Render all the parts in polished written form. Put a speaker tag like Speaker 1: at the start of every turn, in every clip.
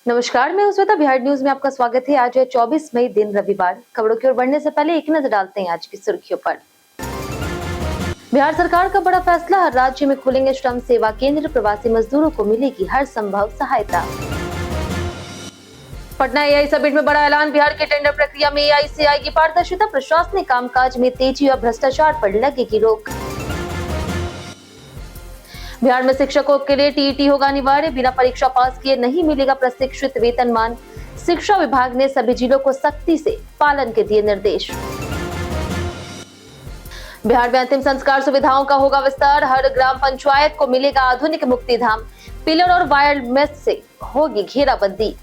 Speaker 1: नमस्कार, मैं उस्वेता। बिहार न्यूज में आपका स्वागत है। आज है 24 मई, दिन रविवार। खबरों की ओर बढ़ने से पहले एक नजर डालते हैं आज की सुर्खियों पर। बिहार सरकार का बड़ा फैसला, हर राज्य में खुलेंगे श्रम सेवा केंद्र, प्रवासी मजदूरों को मिलेगी हर संभव सहायता। पटना एआई समिट में बड़ा ऐलान, बिहार के टेंडर प्रक्रिया में एआई से आएगी पारदर्शिता, प्रशासनिक कामकाज में तेजी और भ्रष्टाचार पर लगेगी रोक। बिहार में शिक्षकों के लिए टीईटी होगा अनिवार्य, बिना परीक्षा पास किए नहीं मिलेगा प्रशिक्षित वेतनमान। शिक्षा विभाग ने सभी जिलों को सख्ती से पालन के दिए निर्देश। बिहार में अंतिम संस्कार सुविधाओं का होगा विस्तार, हर ग्राम पंचायत को मिलेगा आधुनिक मुक्तिधाम, पिलर और वायर मेश से होगी घेराबंदी।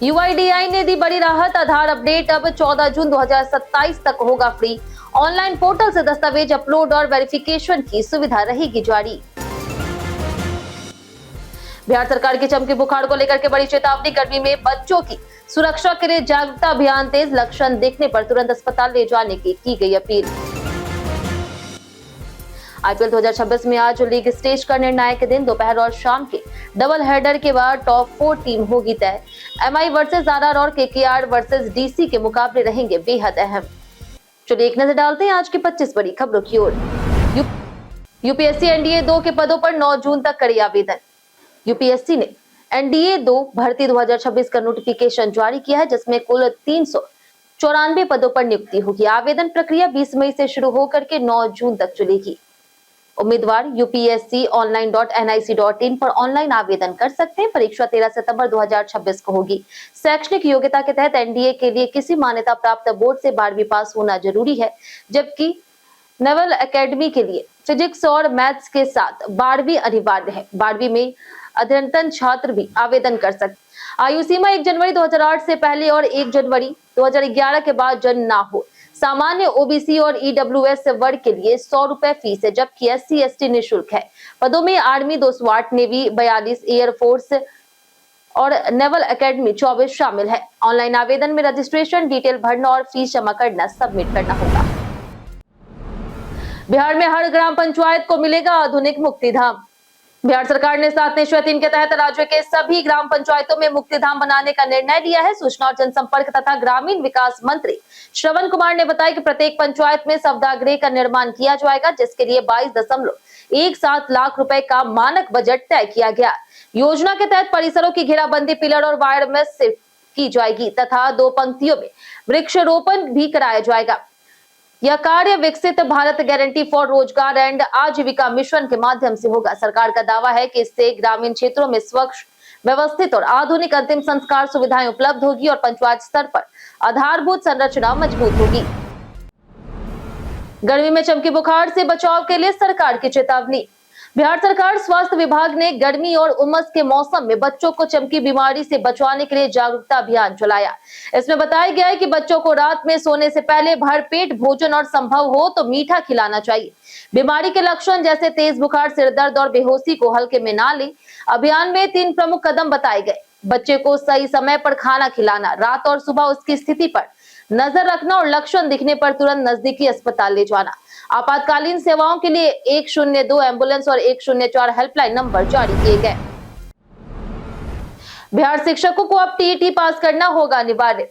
Speaker 1: यूआईडीआई ने दी बड़ी राहत, आधार अपडेट अब 14 जून 2027 तक होगा फ्री। ऑनलाइन पोर्टल से दस्तावेज अपलोड और वेरिफिकेशन की सुविधा रहेगी जारी। बिहार सरकार की चमकी बुखार को लेकर के बड़ी चेतावनी, गर्मी में बच्चों की सुरक्षा के लिए जागरूकता अभियान तेज, लक्षण देखने पर तुरंत अस्पताल ले जाने की गई अपील। आईपीएल 2026 में आज लीग स्टेज का निर्णायक दिन, दोपहर और शाम के डबल हेडर के बाद टॉप 4 टीम होगी तय। एमआई वर्सेस आरआर और केकेआर वर्सेस डीसी के मुकाबले रहेंगे बेहद अहम। चलिए एक नजर डालते हैं आज की 25 बड़ी खबरों की ओर। यूपीएससी एनडीए 2 के पदों पर 9 जून तक करे आवेदन। यूपीएससी ने एनडीए 2 भर्ती 2026 का नोटिफिकेशन जारी किया है, जिसमें कुल 394 पदों पर नियुक्ति होगी। आवेदन प्रक्रिया 20 मई से शुरू होकर के 9 जून तक चलेगी। उम्मीदवार upsc.online.nic.in पर ऑनलाइन आवेदन कर सकते हैं। परीक्षा 13 सितंबर 2026 को होगी। शैक्षणिक योग्यता के तहत एनडीए के लिए किसी मान्यता प्राप्त बोर्ड से 12वीं पास होना जरूरी है, जबकि नेवल एकेडमी के लिए फिजिक्स और मैथ्स के साथ 12वीं अनिवार्य है। 12वीं में अध्ययनरत छात्र भी आवेदन कर सकते। आयु सीमा 1 जनवरी 2008 से पहले और 1 जनवरी 2011 के बाद जन्म ना हो। सामान्य ओबीसी और ईडब्ल्यूएस वर्ग के लिए 100 रुपए फीस है, जबकि एससी एसटी निःशुल्क है। पदों में आर्मी 208, नेवी 42, एयरफोर्स और नेवल एकेडमी 24 शामिल है। ऑनलाइन आवेदन में रजिस्ट्रेशन डिटेल भरना और फीस जमा करना सबमिट करना होगा। बिहार में हर ग्राम पंचायत को मिलेगा आधुनिक मुक्तिधाम। बिहार सरकार ने 7/3 के तहत राज्य के सभी ग्राम पंचायतों में मुक्तिधाम बनाने का निर्णय लिया है। सूचना और जनसंपर्क तथा ग्रामीण विकास मंत्री श्रवण कुमार ने बताया कि प्रत्येक पंचायत में सभागृह का निर्माण किया जाएगा, जिसके लिए 22.17 लाख रुपए का मानक बजट तय किया गया। योजना के तहत परिसरों की घेराबंदी, पिलर और वायर मेश से की जाएगी तथा 2 पंक्तियों में वृक्षारोपण भी कराया जाएगा। यह कार्य विकसित भारत गारंटी फॉर रोजगार एंड आजीविका मिशन के माध्यम से होगा। सरकार का दावा है कि इससे ग्रामीण क्षेत्रों में स्वच्छ, व्यवस्थित और आधुनिक अंतिम संस्कार सुविधाएं उपलब्ध होगी और पंचायत स्तर पर आधारभूत संरचना मजबूत होगी। गर्मी में चमकी बुखार से बचाव के लिए सरकार की चेतावनी। बिहार सरकार स्वास्थ्य विभाग ने गर्मी और उमस के मौसम में बच्चों को चमकी बीमारी से बचाने के लिए जागरूकता अभियान चलाया। इसमें बताया गया है कि बच्चों को रात में सोने से पहले भरपेट भोजन और संभव हो तो मीठा खिलाना चाहिए। बीमारी के लक्षण जैसे तेज बुखार, सिर दर्द और बेहोशी को हल्के में ना लें। अभियान में 3 प्रमुख कदम बताए गए। बच्चे को सही समय पर खाना खिलाना, रात और सुबह उसकी स्थिति पर नजर रखना और लक्षण दिखने पर तुरंत नजदीकी अस्पताल ले जाना। आपातकालीन सेवाओं के लिए 102 एम्बुलेंस और 104 हेल्पलाइन नंबर जारी किए गए। बिहार शिक्षकों को अब टीईटी पास करना होगा अनिवार्य।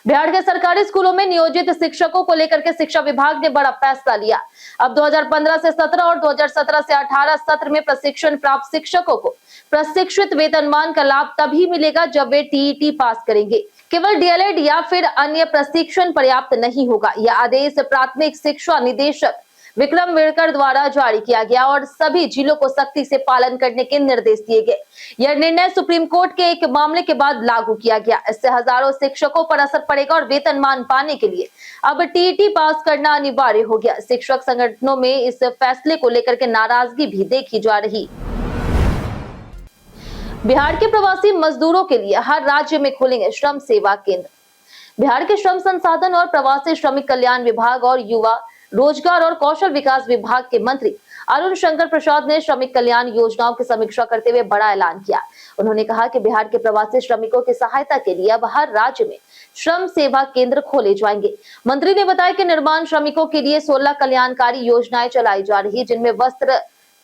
Speaker 1: बिहार के सरकारी स्कूलों में नियोजित शिक्षकों को लेकर के शिक्षा विभाग ने बड़ा फैसला लिया। अब 2015 से 17 और 2017 से 18 सत्र में प्रशिक्षण प्राप्त शिक्षकों को प्रशिक्षित वेतनमान का लाभ तभी मिलेगा जब वे टीईटी पास करेंगे। केवल डीएलएड या फिर अन्य प्रशिक्षण पर्याप्त नहीं होगा। यह आदेश प्राथमिक शिक्षा निदेशक विक्रम विड़कर द्वारा जारी किया गया और सभी जिलों को सख्ती से पालन करने के निर्देश दिए गए। यह निर्णय सुप्रीम कोर्ट के एक मामले के बाद लागू किया गया। इससे हजारों शिक्षकों पर असर पड़ेगा और वेतनमान पाने के लिए अब टीईटी पास करना अनिवार्य हो गया। शिक्षक संगठनों में इस फैसले को लेकर के नाराजगी भी देखी जा रही। बिहार के प्रवासी मजदूरों के लिए हर राज्य में खुलेंगे श्रम सेवा केंद्र। बिहार के श्रम संसाधन और प्रवासी श्रमिक कल्याण विभाग और युवा रोजगार और कौशल विकास विभाग के मंत्री अरुण शंकर प्रसाद ने श्रमिक कल्याण योजनाओं की समीक्षा करते हुए बड़ा ऐलान किया। उन्होंने कहा कि बिहार के प्रवासी श्रमिकों की सहायता के लिए अब हर राज्य में श्रम सेवा केंद्र खोले जाएंगे। मंत्री ने बताया कि निर्माण श्रमिकों के लिए 16 कल्याणकारी योजनाएं चलाई जा रही, जिनमें वस्त्र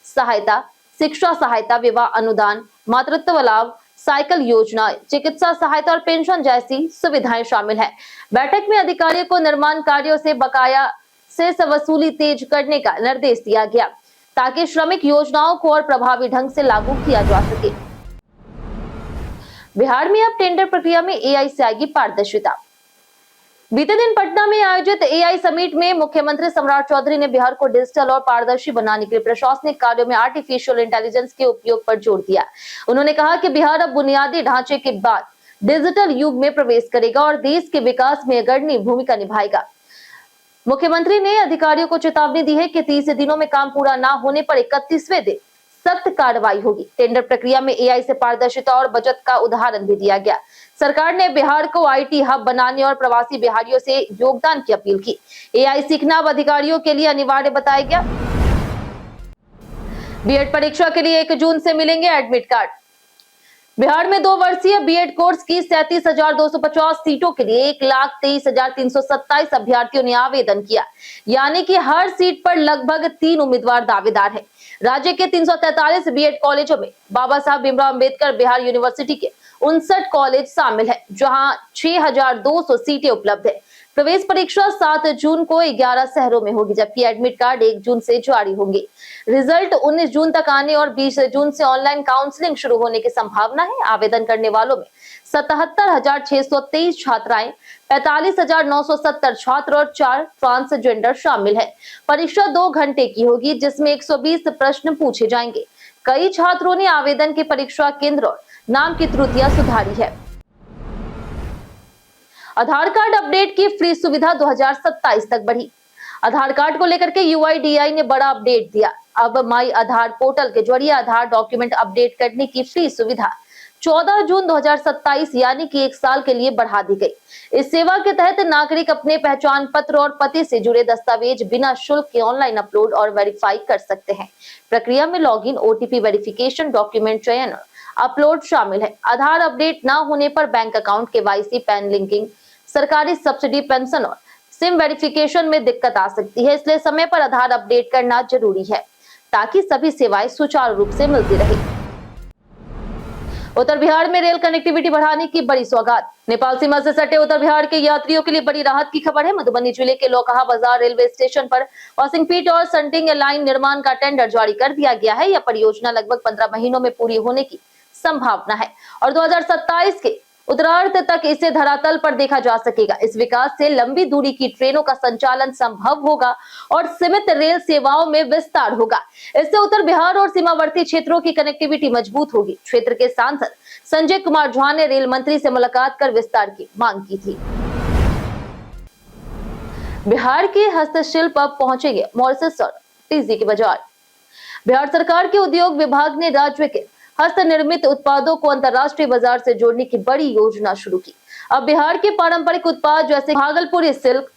Speaker 1: सहायता, शिक्षा सहायता, विवाह अनुदान, मातृत्व लाभ, साइकिल योजना, चिकित्सा सहायता और पेंशन जैसी सुविधाएं शामिल है। बैठक में अधिकारियों को निर्माण कार्यों से बकाया से वसूली तेज करने का निर्देश दिया गया ताकि श्रमिक योजनाओं को और प्रभावी ढंग से लागू किया जा सके। बिहार में अब टेंडर प्रक्रिया में एआई से आएगी पारदर्शिता। बीते दिन पटना में आयोजित एआई समिट में मुख्यमंत्री सम्राट चौधरी ने बिहार को डिजिटल और पारदर्शी बनाने के लिए प्रशासनिक कार्यों में आर्टिफिशियल इंटेलिजेंस के उपयोग पर जोर दिया। उन्होंने कहा कि बिहार अब बुनियादी ढांचे के बाद डिजिटल युग में प्रवेश करेगा और देश के विकास में अग्रणी भूमिका निभाएगा। मुख्यमंत्री ने अधिकारियों को चेतावनी दी है कि 30 दिनों में काम पूरा न होने पर 31वें दिन सख्त कार्रवाई होगी। टेंडर प्रक्रिया में एआई से पारदर्शिता और बचत का उदाहरण भी दिया गया। सरकार ने बिहार को आईटी हब बनाने और प्रवासी बिहारियों से योगदान की अपील की। एआई सीखना अब अधिकारियों के लिए अनिवार्य बताया गया। बीएड परीक्षा के लिए 1 जून से मिलेंगे एडमिट कार्ड। बिहार में 2 वर्षीय बीएड कोर्स की 37,250 सीटों के लिए 1,23,327 अभ्यर्थियों ने आवेदन किया, यानी कि हर सीट पर लगभग 3 उम्मीदवार दावेदार हैं। राज्य के 343 बीएड कॉलेजों में बाबा साहब भीमराव अंबेडकर बिहार यूनिवर्सिटी के 59 कॉलेज शामिल है, जहां 6,200 सीटें उपलब्ध है। प्रवेश परीक्षा 7 जून को 11 शहरों में होगी, जबकि एडमिट कार्ड 1 जून से जारी होंगे। रिजल्ट 19 जून तक आने और 20 जून से ऑनलाइन काउंसलिंग शुरू होने की संभावना है। आवेदन करने वालों में 77,623 छात्राएं, 45,970 छात्र और 4 ट्रांसजेंडर शामिल है। परीक्षा 2 घंटे की होगी, जिसमें 120 प्रश्न पूछे जाएंगे। कई छात्रों ने आवेदन के परीक्षा केंद्र और नाम की त्रुटियां सुधारी है। आधार कार्ड अपडेट की फ्री सुविधा 2027 तक बढ़ी। आधार कार्ड को लेकर के यूआईडीआई ने बड़ा अपडेट दिया। अब माई आधार पोर्टल के जरिए आधार डॉक्यूमेंट अपडेट करने की फ्री सुविधा 14 जून 2027 यानी कि 1 साल के लिए बढ़ा दी गई। इस सेवा के तहत नागरिक अपने पहचान पत्र और पते से जुड़े दस्तावेज बिना शुल्क के ऑनलाइन अपलोड और वेरीफाई कर सकते हैं। प्रक्रिया में लॉगिन, ओटीपी वेरिफिकेशन, डॉक्यूमेंट चयन और अपलोड शामिल है। आधार अपडेट न होने पर bank account, KYC, pan linking, सरकारी सब्सिडी, पेंशन और सिम वेरिफिकेशन में दिक्कत आ सकती है। इसलिए समय पर आधार अपडेट करना जरूरी है ताकि सभी सेवाएं सुचारू रूप से मिलती रहे। उत्तर बिहार में रेल कनेक्टिविटी बढ़ाने की बड़ी सौगात। नेपाल सीमा से सटे उत्तर बिहार के यात्रियों के लिए बड़ी राहत की खबर है। मधुबनी जिले के लोकहा बाजार रेलवे स्टेशन पर वाशिंगपीट और संटिंग लाइन निर्माण का टेंडर जारी कर दिया गया है। यह परियोजना लगभग 15 महीनों में पूरी होने की संभावना है और 2027 के उत्तरार्ध तक इसे धरातल पर देखा जा सकेगा। इस विकास से लंबी दूरी की ट्रेनों का संचालन संभव होगा और सीमित रेल सेवाओं में विस्तार होगा। इससे उत्तर बिहार और सीमावर्ती क्षेत्रों की कनेक्टिविटी मजबूत होगी। क्षेत्र के सांसद संजय कुमार झा ने रेल मंत्री से मुलाकात कर विस्तार की मांग की थी। बिहार के हस्तशिल्प अब पहुंचेंगे मॉरिशस और फिजी के बाजार। बिहार सरकार के उद्योग विभाग ने राज्य के हस्त निर्मित उत्पादों को अंतर्राष्ट्रीय बाजार से जोड़ने की बड़ी योजना शुरू की। अब बिहार के पारंपरिक उत्पाद जैसे भागलपुरी सिल्क,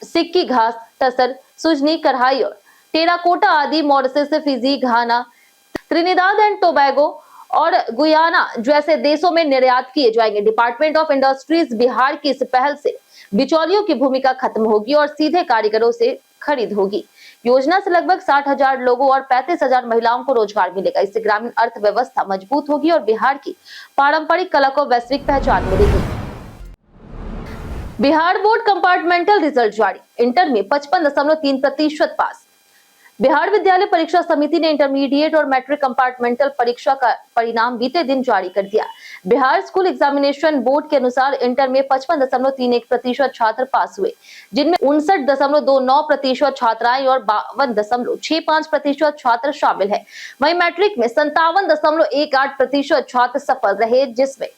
Speaker 1: सिक्की घास, टसर, सुजनी, कढ़ाई और टेराकोटा आदि Mauritius, Fiji, Ghana, Trinidad and Tobago और गुयाना जैसे देशों में निर्यात किए जाएंगे। डिपार्टमेंट ऑफ इंडस्ट्रीज बिहार की इस पहल से बिचौलियों की भूमिका खत्म होगी और सीधे कारीगरों से खरीद होगी। योजना से लगभग 60,000 लोगों और 35,000 महिलाओं को रोजगार मिलेगा। इससे ग्रामीण अर्थव्यवस्था मजबूत होगी और बिहार की पारंपरिक कला को वैश्विक पहचान मिलेगी। बिहार बोर्ड कंपार्टमेंटल रिजल्ट जारी। इंटर में 55.3% पास। बिहार विद्यालय परीक्षा समिति ने इंटरमीडिएट और मैट्रिक कंपार्टमेंटल परीक्षा का परिणाम बीते दिन जारी कर दिया। बिहार स्कूल एग्जामिनेशन बोर्ड के अनुसार इंटर में 55.31% छात्र पास हुए, जिनमें 59.29% छात्राएं और 52.65% छात्र शामिल है। वहीं मैट्रिक में 57.18% छात्र सफल रहे, जिसमें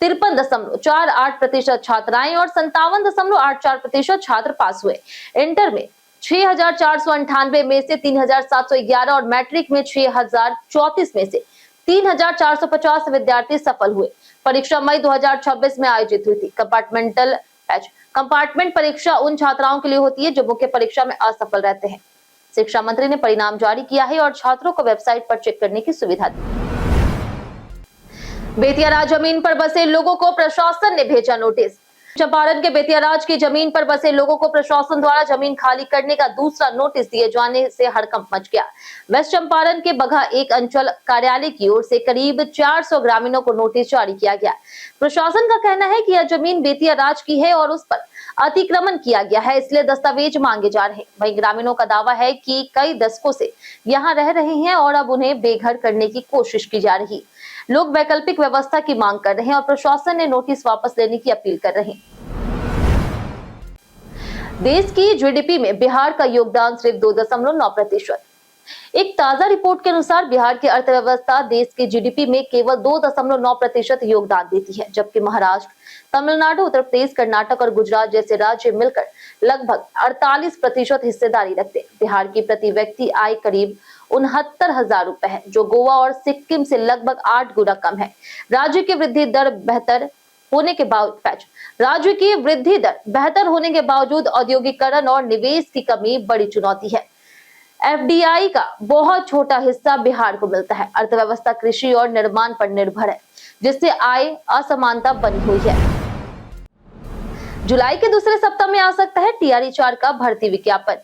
Speaker 1: 53.48% छात्राएं और 57.84% छात्र पास हुए। इंटर में 6,498 में से 3,711 और मैट्रिक में 6,034 में से 3,450 विद्यार्थी सफल हुए। परीक्षा मई 2026 में आयोजित हुई थी। कंपार्टमेंट परीक्षा उन छात्राओं के लिए होती है जो मुख्य परीक्षा में असफल रहते हैं। शिक्षा मंत्री ने परिणाम जारी किया है और छात्रों को वेबसाइट पर चेक करने की सुविधा दी। बेतिया राज जमीन पर बसे लोगों को प्रशासन ने भेजा नोटिस। चंपारण के बेतियाराज की जमीन पर बसे लोगों को प्रशासन द्वारा जमीन खाली करने का दूसरा नोटिस दिए जाने से हड़कंप मच गया। वेस्ट चंपारण के बगहा एक अंचल कार्यालय की ओर से करीब 400 ग्रामीणों को नोटिस जारी किया गया। प्रशासन का कहना है कि यह जमीन बेतियाराज की है और उस पर अतिक्रमण किया गया है, इसलिए दस्तावेज मांगे जा रहे हैं। वहीं ग्रामीणों का दावा है कि कई दशकों से यहाँ रह रहे हैं और अब उन्हें बेघर करने की कोशिश की जा रही। लोग वैकल्पिक व्यवस्था की मांग कर रहे हैं और प्रशासन ने नोटिस वापस लेने की अपील कर रहे हैं। देश की जीडीपी में बिहार का योगदान सिर्फ 2.9%। एक ताजा रिपोर्ट के अनुसार बिहार की अर्थव्यवस्था देश के जीडीपी में केवल 2.9% योगदान देती है, जबकि महाराष्ट्र, तमिलनाडु, उत्तर प्रदेश, कर्नाटक और गुजरात जैसे राज्य मिलकर लगभग 48% हिस्सेदारी रखते हैं। बिहार की प्रति व्यक्ति आय करीब 69,000 रुपए है, जो गोवा और सिक्किम से लगभग 8 गुना कम है। राज्य की वृद्धि दर बेहतर होने के बावजूद औद्योगिकरण और निवेश की कमी बड़ी चुनौती है। एफडीआई का बहुत छोटा हिस्सा बिहार को मिलता है। अर्थव्यवस्था कृषि और निर्माण पर निर्भर है, जिससे आय असमानता बनी हुई है। जुलाई के दूसरे सप्ताह में आ सकता है टीआरई 4 का भर्ती विज्ञापन।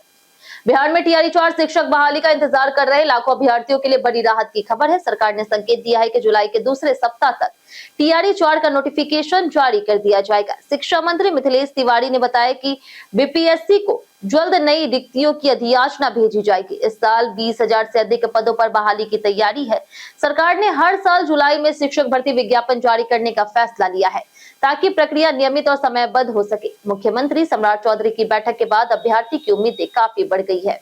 Speaker 1: बिहार में टीआरई 4 शिक्षक बहाली का इंतजार कर रहे लाखों अभ्यर्थियों के लिए बड़ी राहत की खबर है। सरकार ने संकेत दिया है कि जुलाई के दूसरे सप्ताह तक टीआरई 4 का नोटिफिकेशन जारी कर दिया जाएगा। शिक्षा मंत्री मिथिलेश तिवारी ने बताया कि बीपीएससी को जल्द नई रिक्तियों की अधियाचना भेजी जाएगी। इस साल 20,000 से अधिक पदों पर बहाली की तैयारी है। सरकार ने हर साल जुलाई में शिक्षक भर्ती विज्ञापन जारी करने का फैसला लिया है, ताकि प्रक्रिया नियमित और समयबद्ध हो सके। मुख्यमंत्री सम्राट चौधरी की बैठक के बाद अभ्यर्थी की उम्मीदें काफी बढ़ गई है।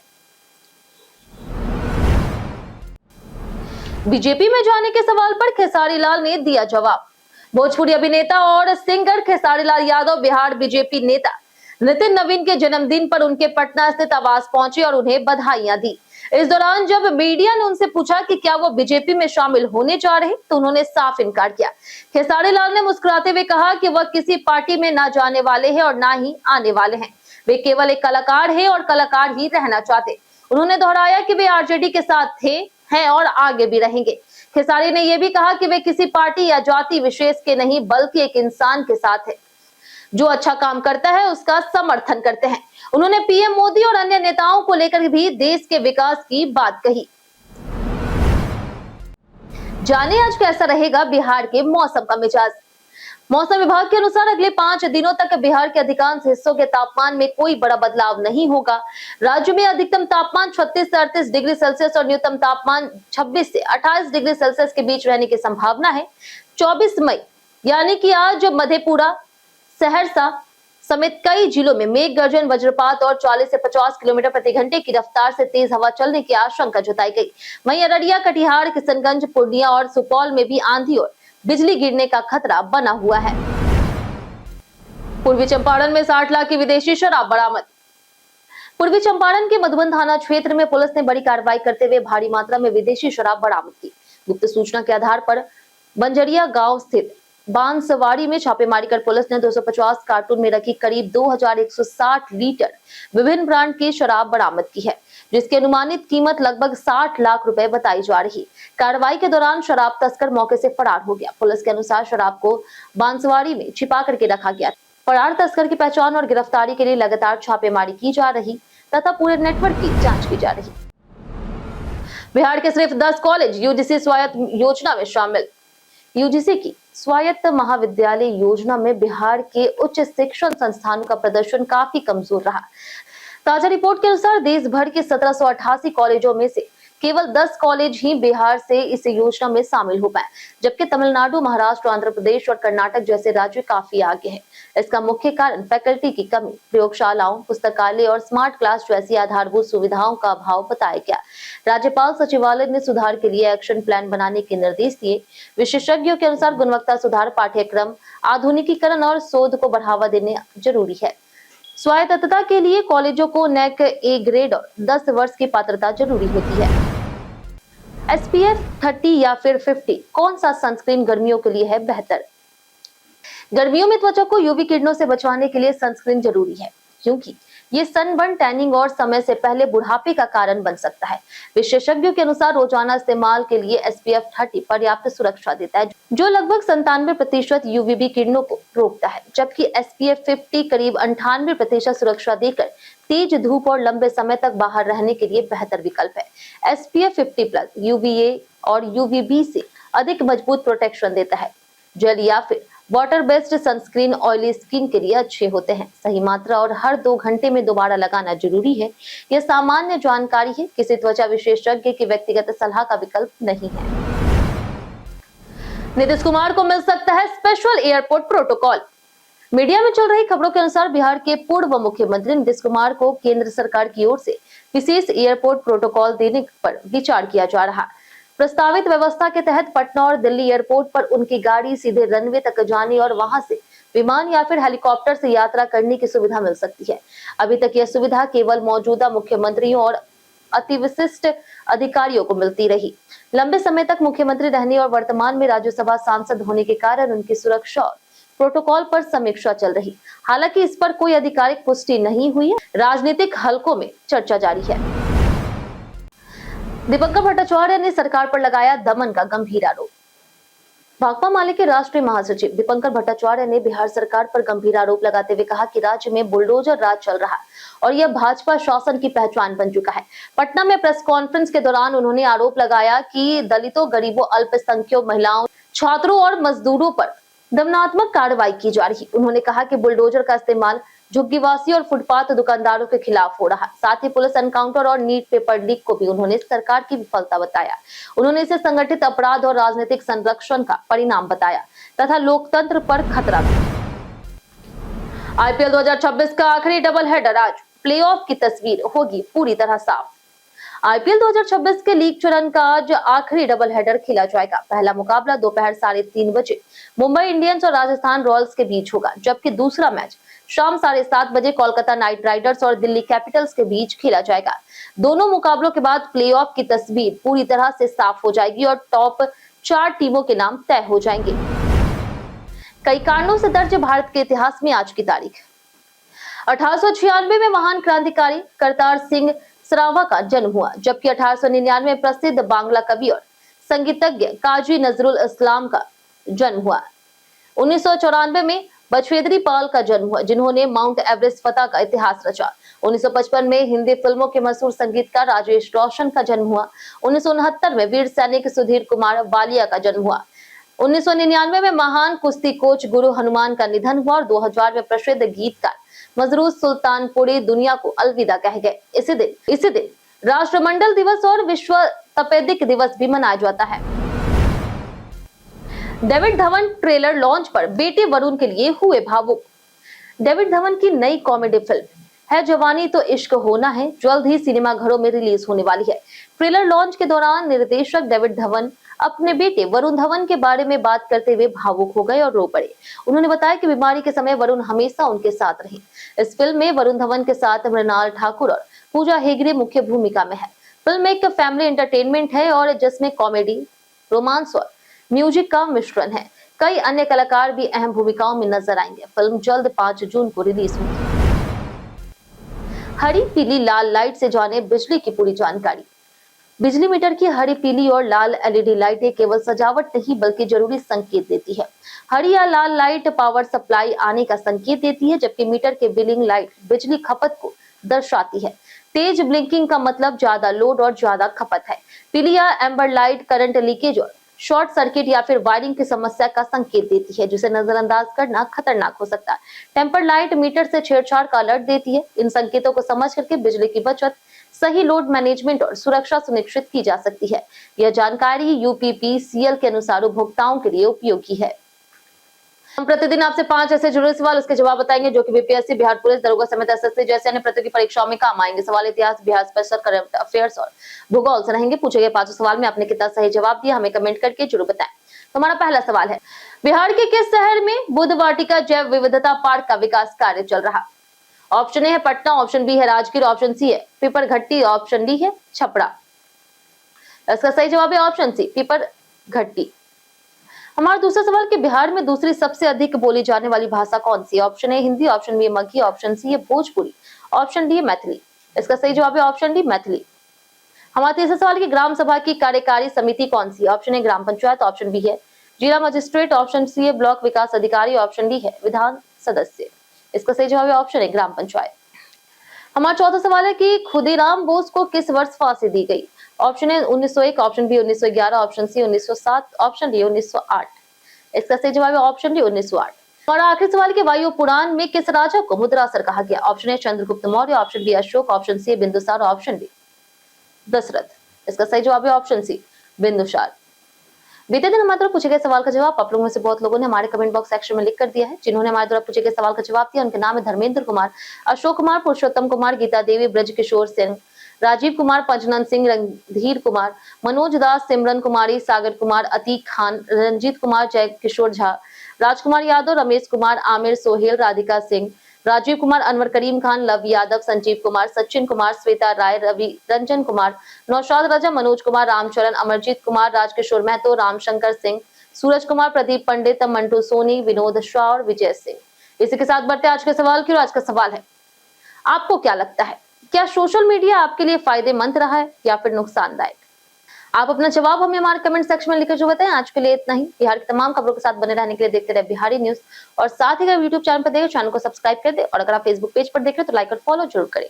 Speaker 1: बीजेपी में जाने के सवाल पर खेसारी लाल ने दिया जवाब। भोजपुरी अभिनेता और सिंगर खेसारी लाल यादव बिहार बीजेपी नेता नितिन नवीन के जन्मदिन पर उनके पटना स्थित आवास पहुंचे और उन्हें बधाइयां दी। इस दौरान जब मीडिया ने उनसे पूछा कि क्या वो बीजेपी में शामिल होने जा रहे, तो उन्होंने साफ इनकार किया। खेसारी लाल ने मुस्कुराते हुए कहा कि वह किसी पार्टी में ना जाने वाले हैं और ना ही आने वाले हैं। वे केवल एक कलाकार हैं और कलाकार ही रहना चाहते। उन्होंने दोहराया कि वे आरजेडी के साथ थे, हैं और आगे भी रहेंगे। खेसारी ने यह भी कहा कि वे किसी पार्टी या जाति विशेष के नहीं, बल्कि एक इंसान के साथ है जो अच्छा काम करता है, उसका समर्थन करते हैं। उन्होंने पीएम मोदी और अन्य नेताओं को लेकर भी देश के विकास की बात कही। जाने आज कैसा रहेगा बिहार के मौसम का मिजाज। मौसम विभाग के अनुसार अगले 5 दिनों तक बिहार के अधिकांश हिस्सों के तापमान में कोई बड़ा बदलाव नहीं होगा। राज्य में अधिकतम तापमान 36 से 38 डिग्री सेल्सियस और न्यूनतम तापमान 26 से 28 डिग्री सेल्सियस के बीच रहने की संभावना है। 24 मई यानी कि आज मधेपुरा, सहरसा समेत कई जिलों में मेघ गर्जन, वज्रपात और 40 से 50 किलोमीटर प्रति घंटे की रफ्तार से तेज हवा चलने की आशंका जताई गई। वहीं अररिया, कटिहार, किशनगंज, पूर्णिया और सुपौल में भी आंधी और बिजली गिरने का खतरा बना हुआ है। पूर्वी चंपारण में 60 लाख की विदेशी शराब बरामद। पूर्वी चंपारण के मधुबन थाना क्षेत्र में पुलिस ने बड़ी कार्रवाई करते हुए भारी मात्रा में विदेशी शराब बरामद की। गुप्त सूचना के आधार पर बंजरिया गांव स्थित बांसवाड़ी में छापेमारी कर पुलिस ने 250 कार्टून में रखी करीब 2160 लीटर विभिन्न ब्रांड की शराब बरामद की है, जिसकी अनुमानित कीमत लगभग 60 लाख रुपए बताई जा रही। कार्रवाई के दौरान शराब तस्कर मौके से फरार हो गया। पुलिस के अनुसार शराब को बांसवाड़ी में छिपा करके रखा गया। फरार तस्कर की पहचान और गिरफ्तारी के लिए लगातार छापेमारी की जा रही तथा पूरे नेटवर्क की जांच की जा रही। बिहार के सिर्फ 10 कॉलेज यूजीसी स्वायत्त योजना में शामिल। यूजीसी की स्वायत्त महाविद्यालय योजना में बिहार के उच्च शिक्षण संस्थानों का प्रदर्शन काफी कमजोर रहा। ताजा रिपोर्ट के अनुसार देश भर के 1788 कॉलेजों में से केवल 10 कॉलेज ही बिहार से इस योजना में शामिल हो पाए, जबकि तमिलनाडु, महाराष्ट्र, आंध्र प्रदेश और कर्नाटक जैसे राज्य काफी आगे हैं। इसका मुख्य कारण फैकल्टी की कमी, प्रयोगशालाओं, पुस्तकालय और स्मार्ट क्लास जैसी आधारभूत सुविधाओं का अभाव बताया गया। राज्यपाल सचिवालय ने सुधार के लिए एक्शन प्लान बनाने के निर्देश दिए। विशेषज्ञों के अनुसार गुणवत्ता सुधार, पाठ्यक्रम आधुनिकीकरण और शोध को बढ़ावा देने जरूरी है। स्वायत्तता के लिए कॉलेजों को नैक ए ग्रेड और 10 वर्ष की पात्रता जरूरी होती है। SPF 30 या फिर 50 कौन सा सनस्क्रीन गर्मियों के लिए है बेहतर? गर्मियों में त्वचा को यूवी किरणों से बचाने के लिए सनस्क्रीन जरूरी है, क्योंकि ये सनबर्न, टैनिंग और समय से पहले बुढ़ापे का कारण बन सकता है। विशेषज्ञों के अनुसार रोजाना इस्तेमाल के लिए SPF 30 पर्याप्त सुरक्षा देता है, जो लगभग 97% UVB किरणों को रोकता है, जबकि SPF 50 करीब 98% सुरक्षा देकर तेज धूप और लंबे समय तक बाहर रहने के लिए बेहतर विकल्प है। SPF 50+ UVA और UVB से अधिक मजबूत प्रोटेक्शन देता है। जेल या फिर water based sunscreen oily skin के लिए अच्छे होते हैं। सही मात्रा और हर 2 घंटे में दोबारा लगाना जरूरी है। यह सामान्य जानकारी है, किसी त्वचा विशेषज्ञ की व्यक्तिगत सलाह का विकल्प नहीं है। नीतीश कुमार को मिल सकता है स्पेशल एयरपोर्ट प्रोटोकॉल। मीडिया में चल रही खबरों के अनुसार बिहार के पूर्व मुख्यमंत्री नीतीश कुमार को केंद्र सरकार की ओर से विशेष एयरपोर्ट प्रोटोकॉल देने पर विचार किया जा रहा है। प्रस्तावित व्यवस्था के तहत पटना और दिल्ली एयरपोर्ट पर उनकी गाड़ी सीधे रनवे तक जाने और वहां से विमान या फिर हेलीकॉप्टर से यात्रा करने की सुविधा मिल सकती है। अभी तक यह सुविधा केवल मौजूदा मुख्यमंत्रियों और अति विशिष्ट अधिकारियों को मिलती रही। लंबे समय तक मुख्यमंत्री रहने और वर्तमान में राज्यसभा सांसद होने के कारण उनकी सुरक्षा और प्रोटोकॉल पर समीक्षा चल रही। हालांकि इस पर कोई आधिकारिक पुष्टि नहीं हुई है। राजनीतिक हलकों में चर्चा जारी है। दीपंकर भट्टाचार्य ने सरकार पर लगाया दमन का गंभीर आरोप। भाकपा माले के राष्ट्रीय महासचिव दीपंकर भट्टाचार्य ने बिहार सरकार पर गंभीर आरोप लगाते हुए कहा कि राज्य में बुलडोजर राज चल रहा है और यह भाजपा शासन की पहचान बन चुका है। पटना में प्रेस कॉन्फ्रेंस के दौरान उन्होंने आरोप लगाया कि दलितों, गरीबों, अल्पसंख्यकों, महिलाओं, छात्रों और मजदूरों पर दमनात्मक कार्रवाई की जा रही। उन्होंने कहा कि बुलडोजर का इस्तेमाल झुग्गीवासी और फुटपाथ दुकानदारों के खिलाफ हो रहा। साथ ही पुलिस एनकाउंटर और नीट पेपर लीक को भी उन्होंने सरकार की विफलता बताया। उन्होंने इसे संगठित अपराध और राजनीतिक संरक्षण का परिणाम बताया तथा लोकतंत्र पर खतरा भी। IPL 2026 का आखिरी डबल हेडर आज। प्लेऑफ की तस्वीर होगी पूरी तरह साफ। IPL 2026 के लीग चरण का आज आखिरी डबल हेडर खेला जाएगा। पहला मुकाबला दोपहर 3:30 बजे मुंबई इंडियंस और राजस्थान रॉयल्स के बीच होगा, जबकि दूसरा मैच शाम 7:30 बजे कोलकाता नाइट राइडर्स और दिल्ली कैपिटल्स के बीच खेला जाएगा। दोनों मुकाबलों के बाद प्लेऑफ की तस्वीर पूरी तरह से साफ हो जाएगी और टॉप 4 टीमों के नाम तय हो जाएंगे। कई कारणों से दर्ज भारत के इतिहास में आज की तारीख। 1896 में महान क्रांतिकारी करतार सिंह सरावा का जन्म हुआ, जबकि 1899 में प्रसिद्ध बांग्ला कवि और संगीतज्ञ काजी नजरुल इस्लाम का जन्म हुआ। 1994 में बछेद्री पाल का जन्म हुआ, जिन्होंने माउंट एवरेस्ट फतह का इतिहास रचा। 1955 में हिंदी फिल्मों के मशहूर संगीतकार राजेश रोशन का जन्म हुआ। 1969 में वीर सैनिक सुधीर कुमार वालिया का जन्म हुआ। 1999 में महान कुश्ती कोच गुरु हनुमान का निधन हुआ और 2000 में प्रसिद्ध गीतकार मजरूर सुल्तानपुरी दुनिया को अलविदा कह गए। इसी दिन राष्ट्रमंडल दिवस और विश्व तपेदिक दिवस भी मनाया जाता है। डेविड धवन ट्रेलर लॉन्च पर बेटे वरुण के लिए हुए भावुक। डेविड धवन की नई कॉमेडी फिल्म है जवानी तो इश्क होना है जल्द ही सिनेमाघरों में रिलीज होने वाली है। ट्रेलर लॉन्च के दौरान निर्देशक डेविड धवन अपने बेटे वरुण धवन के बारे में बात करते हुए भावुक हो गए और रो पड़े। उन्होंने बताया कि बीमारी के समय वरुण हमेशा उनके साथ रहे। इस फिल्म में वरुण धवन के साथ मृणाल ठाकुर और पूजा हेगड़े मुख्य भूमिका में है। फिल्म एक फैमिली एंटरटेनमेंट है और जिसमें कॉमेडी, रोमांस और म्यूजिक का मिश्रण है। कई अन्य कलाकार भी अहम भूमिकाओं में नजर आएंगे। फिल्म जल्द 5 जून को रिलीज होगी। हरी, पीली, लाल लाइट से जाने बिजली की पूरी जानकारी। बिजली मीटर की हरी, पीली और लाल LED लाइटें केवल सजावट नहीं बल्कि जरूरी संकेत देती है। हरी या लाल लाइट पावर सप्लाई आने का संकेत देती है, जबकि मीटर के बिलिंग लाइट बिजली खपत को दर्शाती है। तेज ब्लिंकिंग का मतलब ज्यादा लोड और ज्यादा खपत है। पीली या एम्बर लाइट करंट लीकेज और शॉर्ट सर्किट या फिर वायरिंग की समस्या का संकेत देती है, जिसे नजरअंदाज करना खतरनाक हो सकता है। टेम्पर लाइट मीटर से छेड़छाड़ का अलर्ट देती है। इन संकेतों को समझ करके बिजली की बचत, सही लोड मैनेजमेंट और सुरक्षा सुनिश्चित की जा सकती है। यह जानकारी UPPCL के अनुसार उपभोक्ताओं के लिए उपयोगी है। हम प्रतिदिन आपसे 5 ऐसे जुड़े सवाल उसके जवाब बताएंगे जो कि BPSC, बिहार पुलिस दरोगा समेत SSC जैसे अन्य प्रतियोगी परीक्षाओं में काम आएंगे। सवाल इतिहास, बिहार स्पेशल, करंट अफेयर्स और भूगोल से रहेंगे। पूछे गए 5 सवाल में आपने कितना सही जवाब दिया हमें कमेंट करके जरूर बताएं। तो हमारा पहला सवाल है, बिहार के किस शहर में बुद्ध वाटिका जैव विविधता पार्क का विकास कार्य चल रहा? ऑप्शन ए है पटना, ऑप्शन बी है राजगीर, ऑप्शन सी है पीपरघट्टी, ऑप्शन डी है छपरा। इसका सही जवाब है ऑप्शन सी, पीपरघट्टी। हमारा दूसरा सवाल कि बिहार में दूसरी सबसे अधिक बोली जाने वाली भाषा कौन सी है? Option A Hindi, option B Magahi, option C है भोजपुरी, ऑप्शन डी मैथिली। इसका सही जवाब है ऑप्शन डी मैथिली। हमारे तीसरे सवाल की ग्राम सभा की कार्यकारी समिति कौन सी? ऑप्शन ए ग्राम पंचायत, ऑप्शन बी है जिला मजिस्ट्रेट, ऑप्शन सी है ब्लॉक विकास अधिकारी, ऑप्शन डी है विधान सदस्य। इसका सही जवाब है ऑप्शन ए ग्राम पंचायत। हमारा चौथा सवाल है कि खुदीराम बोस को किस वर्ष फांसी दी गई? Option A 1901, option B 1911, option C 1907, option D 1908। इसका सही जवाब है ऑप्शन डी 1908। हमारा आखिरी सवाल के वायु पुराण में किस राजा को मुद्रासर कहा गया? Option A Chandragupta Maurya, option B Ashok, option C Bindusar, option D Dashrath. इसका सही जवाब है ऑप्शन सी बिंदुसार। बीते दिन हमारे द्वारा पूछे गए सवाल का जवाब आप लोगों में से बहुत लोगों ने हमारे कमेंट बॉक्स सेक्शन में लिख कर दिया है। जिन्होंने हमारे द्वारा पूछे गए सवाल का जवाब दिया उनके नाम है धर्मेंद्र कुमार, अशोक कुमार, पुरुषोत्तम कुमार, गीता देवी, ब्रज किशोर सिंह, राजीव कुमार, पंजनंद सिंह, रणधीर कुमार, मनोज दास, सिमरन कुमारी, सागर कुमार, अतीक खान, रंजीत कुमार, जय किशोर झा, राजकुमार यादव, रमेश कुमार, आमिर, सोहेल, राधिका सिंह, राजीव कुमार, अनवर करीम खान, लव यादव, संजीव कुमार, सचिन कुमार, श्वेता राय, रवि रंजन कुमार, नौशाद राजा, मनोज कुमार, रामचरण, अमरजीत कुमार, राजकिशोर महतो, रामशंकर सिंह, सूरज कुमार, प्रदीप पंडित, मंटू सोनी, विनोद शाह और विजय सिंह। इसी के साथ बढ़ते आज के सवाल की। आज का सवाल है, आपको क्या लगता है, क्या सोशल मीडिया आपके लिए फायदेमंद रहा है या फिर नुकसानदायक? आप अपना जवाब हमें हमारे कमेंट सेक्शन में लिखकर जो बताएं। आज के लिए इतना ही। बिहार की तमाम खबरों के साथ बने रहने के लिए देखते रहे बिहारी न्यूज और साथ ही अगर यूट्यूब चैनल पर देखें चैनल को सब्सक्राइब कर दे और अगर आप फेसबुक पेज पर देख रहे हैं तो लाइक और फॉलो जरूर करें।